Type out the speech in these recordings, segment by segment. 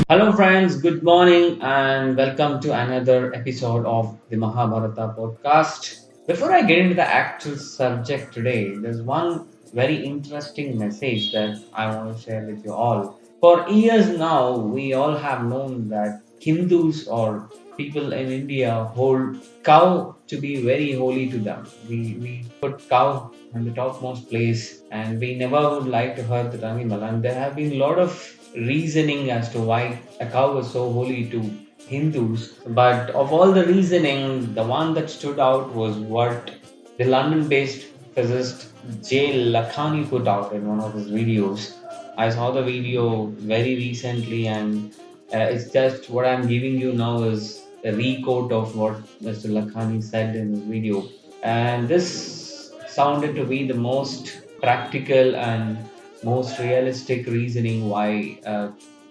Hello, friends. Good morning, and welcome to another episode of the Mahabharata podcast. Before I get into the actual subject today, there's one very interesting message that I want to share with you all. For years now, we all have known that Hindus or people in India hold cow to be very holy to them. We put cow on the topmost place, and we never would like to hurt the animal. And there have been a lot of reasoning as to why a cow is so holy to Hindus. But of all the reasoning, the one that stood out was what the London-based physicist J. Lakhani put out in one of his videos. I saw the video very recently, and it's just what I'm giving you now is a requote of what Mr. Lakhani said in his video. And this sounded to be the most practical and most realistic reasoning why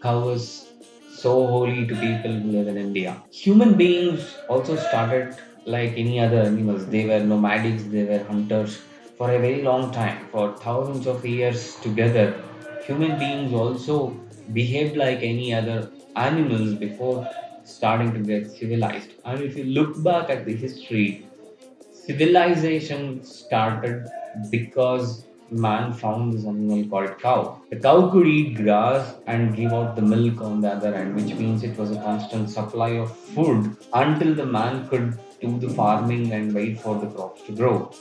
cow is so holy to people who live in India. Human beings also started like any other animals. They were nomadics, they were hunters for a very long time, for thousands of years together. Human beings also behaved like any other animals before starting to get civilized. And if you look back at the history, civilization started because man found this animal called cow. The cow could eat grass and give out the milk on the other end, which means it was a constant supply of food until the man could do the farming and wait for the crops to grow.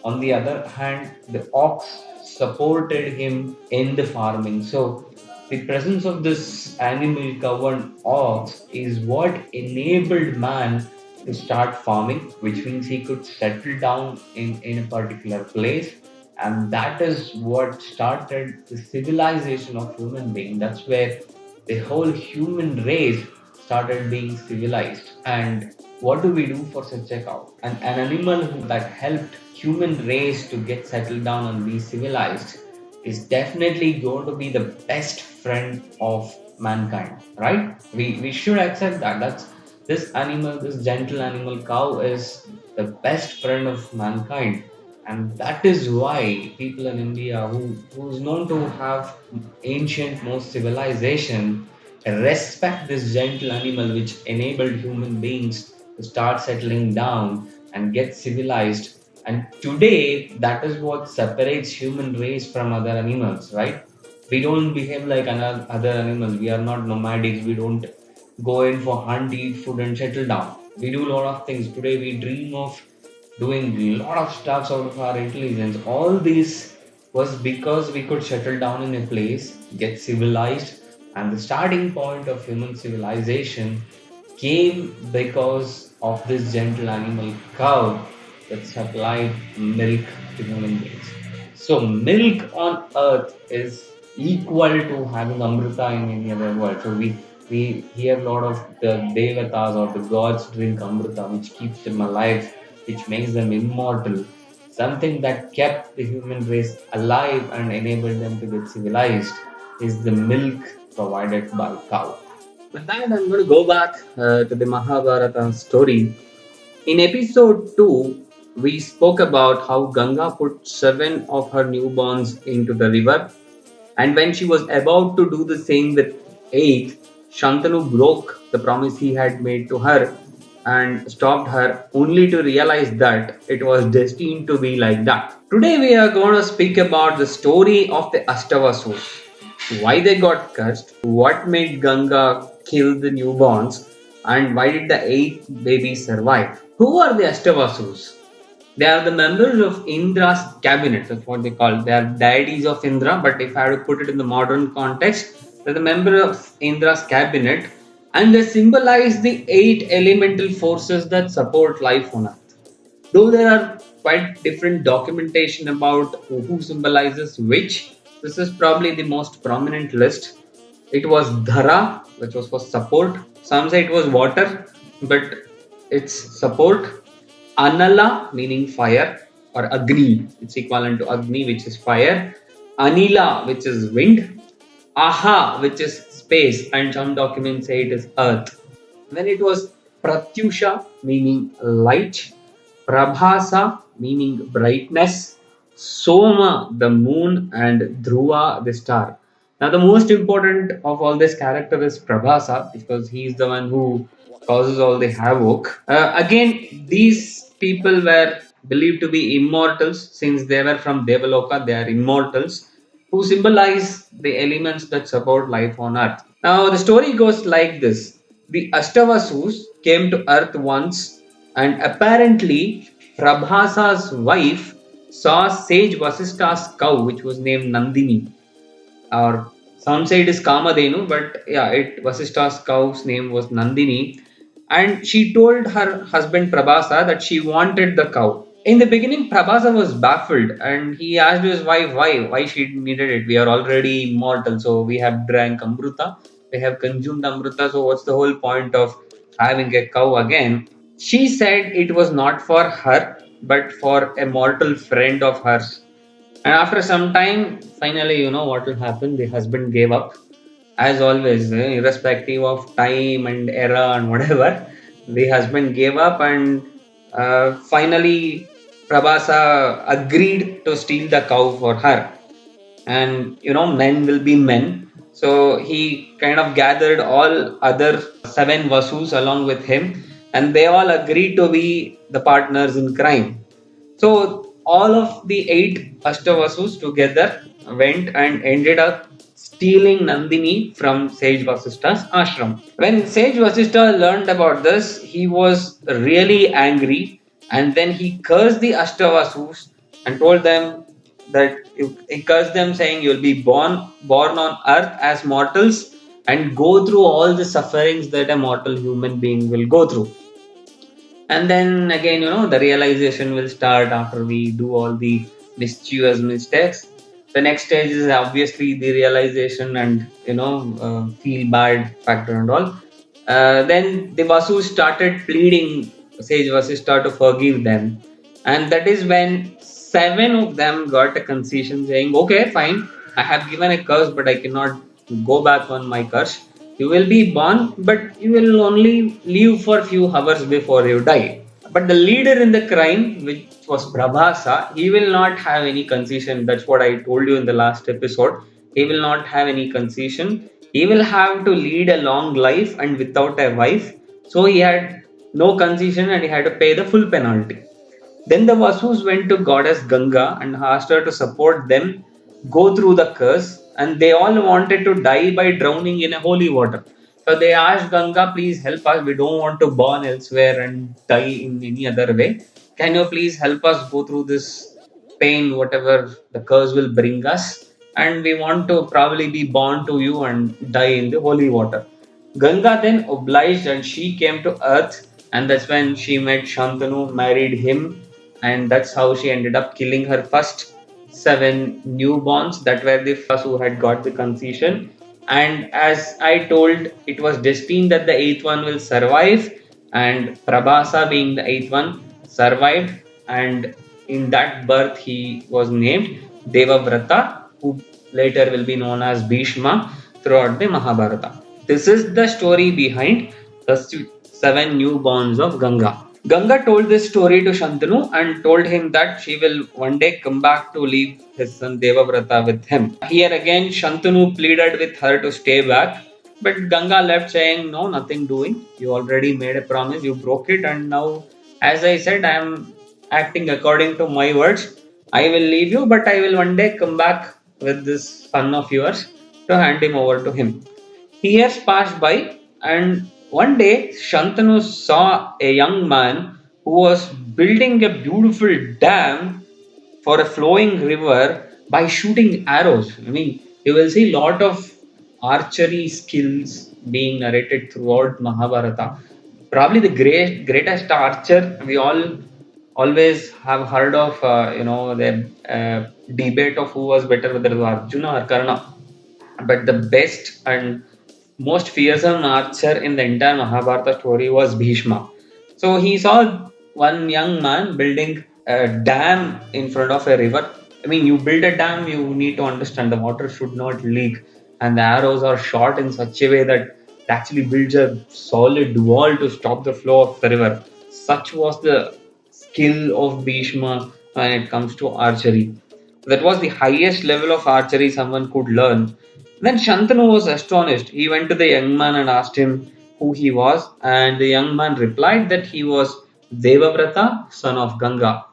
On the other hand, the ox supported him in the farming. So, the presence of this animal cow and ox is what enabled man to start farming, which means he could settle down in a particular place. And that is what started the civilization of human being. That's where the whole human race started being civilized. And what do we do for such a cow? An animal that helped human race to get settled down and be civilized is definitely going to be the best friend of mankind, right? We should accept that. That's this animal, this gentle animal cow is the best friend of mankind. And that is why people in India who's known to have ancient most civilization respect this gentle animal which enabled human beings to start settling down and get civilized. And today that is what separates human race from other animals, right? We don't behave like other animals. We are not nomadics. We don't go in for hunt, eat food, and settle down. We do a lot of things. Today we dream of doing a lot of stuff out of our intelligence. All this was because we could settle down in a place, get civilized, and the starting point of human civilization came because of this gentle animal cow that supplied milk to human beings. So milk on earth is equal to having amrita in any other world. So we hear a lot of the devatas or the gods drink amrita, which keeps them alive, which makes them immortal. Something that kept the human race alive and enabled them to get civilized is the milk provided by cow. With that, I'm going to go back to the Mahabharata story. In episode 2, we spoke about how Ganga put 7 of her newborns into the river, and when she was about to do the same with 8th, Shantanu broke the promise he had made to her and stopped her only to realize that it was destined to be like that. Today we are going to speak about the story of the Ashtavasurs, why they got cursed, what made Ganga kill the newborns, and why did the 8th baby survive. Who are the Ashtavasurs? They are the members of Indra's cabinet. That's what they call. They are deities of Indra, but if I had to put it in the modern context, they're the member of Indra's cabinet, and they symbolize the 8 elemental forces that support life on Earth. Though there are quite different documentation about who symbolizes which, this is probably the most prominent list. It was Dhara, which was for support. Some say it was water, but it's support. Anala, meaning fire, or Agni, it's equivalent to Agni, which is fire. Anila, which is wind. Aha, which is space, and some documents say it is earth. Then it was Pratyusha, meaning light. Prabhasa, meaning brightness. Soma, the moon, and Dhruva, the star. Now, the most important of all this character is Prabhasa because he's the one who causes all the havoc. Again, these people were believed to be immortals since they were from Devaloka, they are immortals who symbolize the elements that support life on earth. Now, the story goes like this: the Ashtavasus came to earth once, and apparently, Prabhasa's wife saw sage Vasishtha's cow, which was named Nandini, or some say it is Kamadhenu, but yeah, it Vasishtha's cow's name was Nandini, and she told her husband Prabhasa that she wanted the cow. In the beginning, Prabhasa was baffled, and he asked his wife why she needed it. We are already immortal, so we have drank Amruta, we have consumed Amruta, so what's the whole point of having a cow again? She said it was not for her, but for a mortal friend of hers. And after some time, finally, you know what will happen? The husband gave up, as always, irrespective of time and era and whatever. The husband gave up, and finally, Prabhasa agreed to steal the cow for her. And you know, men will be men. So he kind of gathered all other seven Vasus along with him, and they all agreed to be the partners in crime. So all of the eight Ashtavasus together went and ended up stealing Nandini from Sage Vasishtha's ashram. When Sage Vasishtha learned about this, he was really angry, and then he cursed the Ashtavasus and told them that he cursed them, saying, "You'll be born on earth as mortals and go through all the sufferings that a mortal human being will go through." And then again, you know, the realization will start after we do all the mischievous mistakes. The next stage is obviously the realization and, you know, feel bad factor and all. Then the Vasu started pleading Sage Vasishtha to forgive them, and that is when seven of them got a concession saying, "Okay, fine, I have given a curse, but I cannot go back on my curse. You will be born, but you will only live for few hours before you die." But the leader in the crime, which was Prabhasa, he will not have any concession. That's what I told you in the last episode. He will not have any concession. He will have to lead a long life and without a wife. So he had no concession and he had to pay the full penalty. Then the Vasus went to goddess Ganga and asked her to support them go through the curse, and they all wanted to die by drowning in a holy water. So they asked Ganga, "Please help us. We don't want to burn elsewhere and die in any other way. Can you please help us go through this pain, whatever the curse will bring us? And we want to probably be born to you and die in the holy water." Ganga then obliged and she came to earth, and that's when she met Shantanu, married him, and that's how she ended up killing her first seven newborns that were the first who had got the concession. And as I told, it was destined that the eighth one will survive, and Prabhasa, being the eighth one, survived, and in that birth he was named Devavrata, who later will be known as Bhishma throughout the Mahabharata. This is the story behind the seven newborns of Ganga. Ganga told this story to Shantanu and told him that she will one day come back to leave his son Devavrata with him. Here again, Shantanu pleaded with her to stay back, but Ganga left saying, "No, nothing doing. You already made a promise, you broke it, and now, as I said, I am acting according to my words. I will leave you, but I will one day come back with this son of yours to hand him over to him." Years passed by, and one day Shantanu saw a young man who was building a beautiful dam for a flowing river by shooting arrows. I mean, you will see a lot of archery skills being narrated throughout Mahabharata. Probably the greatest archer we all always have heard of. The debate of who was better, whether it was Arjuna or Karna. But the best and most fearsome archer in the entire Mahabharata story was Bhishma. So he saw one young man building a dam in front of a river. I mean, you build a dam, you need to understand the water should not leak, and the arrows are shot in such a way that it actually builds a solid wall to stop the flow of the river. Such was the skill of Bhishma when it comes to archery. That was the highest level of archery someone could learn. Then Shantanu was astonished. He went to the young man and asked him who he was, and the young man replied that he was Devavrata, son of Ganga.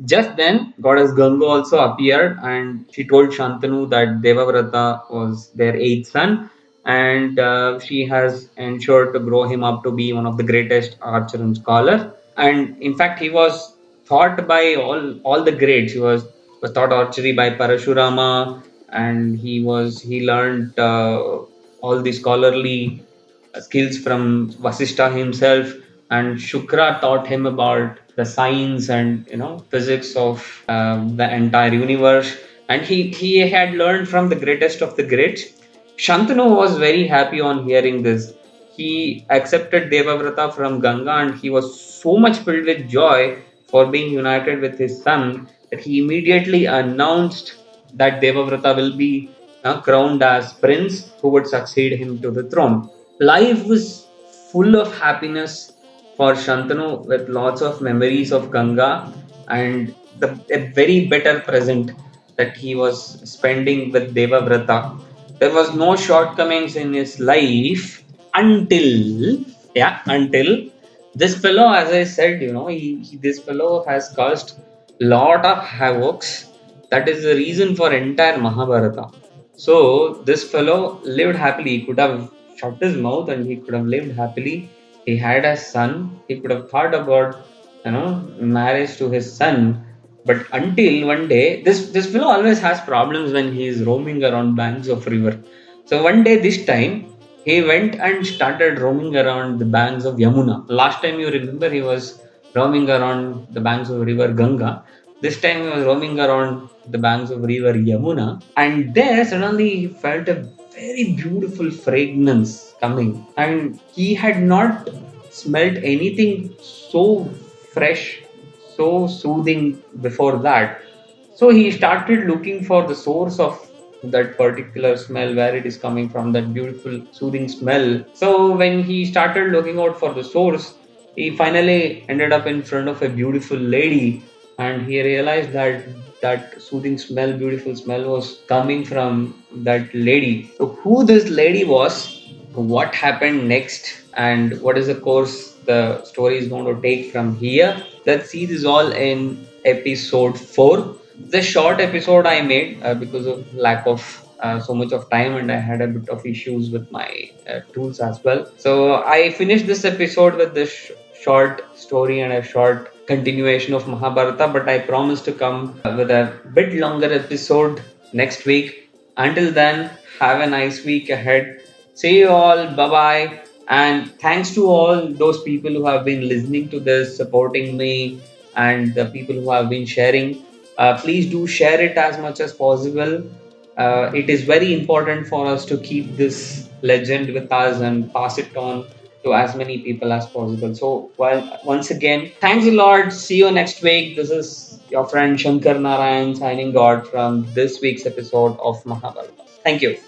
Just then, goddess Ganga also appeared, and she told Shantanu that Devavrata was their eighth son, and she has ensured to grow him up to be one of the greatest archer and scholar. And in fact, he was taught by all the greats. He was taught archery by Parashurama, and he learned all the scholarly skills from Vasishtha himself, and Shukra taught him about the science and physics of the entire universe, and he had learned from the greatest of the greats. Shantanu was very happy on hearing this. He accepted Devavrata from Ganga, and he was so much filled with joy for being united with his son that he immediately announced that Devavrata will be crowned as prince who would succeed him to the throne. Life was full of happiness for Shantanu with lots of memories of Ganga and a very better present that he was spending with Devavrata. There was no shortcomings in his life until this fellow, as I said, this fellow has caused lot of havocs. That is the reason for entire Mahabharata. So this fellow lived happily. He could have shut his mouth and he could have lived happily. He had a son. He could have thought about marriage to his son. But until one day, this fellow always has problems when he is roaming around banks of river. So one day, this time, he went and started roaming around the banks of Yamuna. Last time you remember, he was roaming around the banks of river Ganga. This time he was roaming around the banks of river Yamuna, and there suddenly he felt a very beautiful fragrance coming, and he had not smelt anything so fresh, so soothing before that. So he started looking for the source of that particular smell, where it is coming from, that beautiful soothing smell. So when he started looking out for the source, he finally ended up in front of a beautiful lady, and he realized that that soothing smell, beautiful smell, was coming from that lady. So who this lady was, what happened next, and what is the course the story is going to take from here, let's see this all in episode 4. The short episode I made because of lack of so much of time, and I had a bit of issues with my tools as well. So I finished this episode with this short story and a short continuation of Mahabharata, but I promise to come with a bit longer episode next week. Until then, have a nice week ahead. See you all. Bye bye. And thanks to all those people who have been listening to this, supporting me, and the people who have been sharing. Please do share it as much as possible. It is very important for us to keep this legend with us and pass it on to as many people as possible. So, well, once again, thanks a lot. See you next week. This is your friend Shankar Narayan signing out from this week's episode of Mahabharata. Thank you.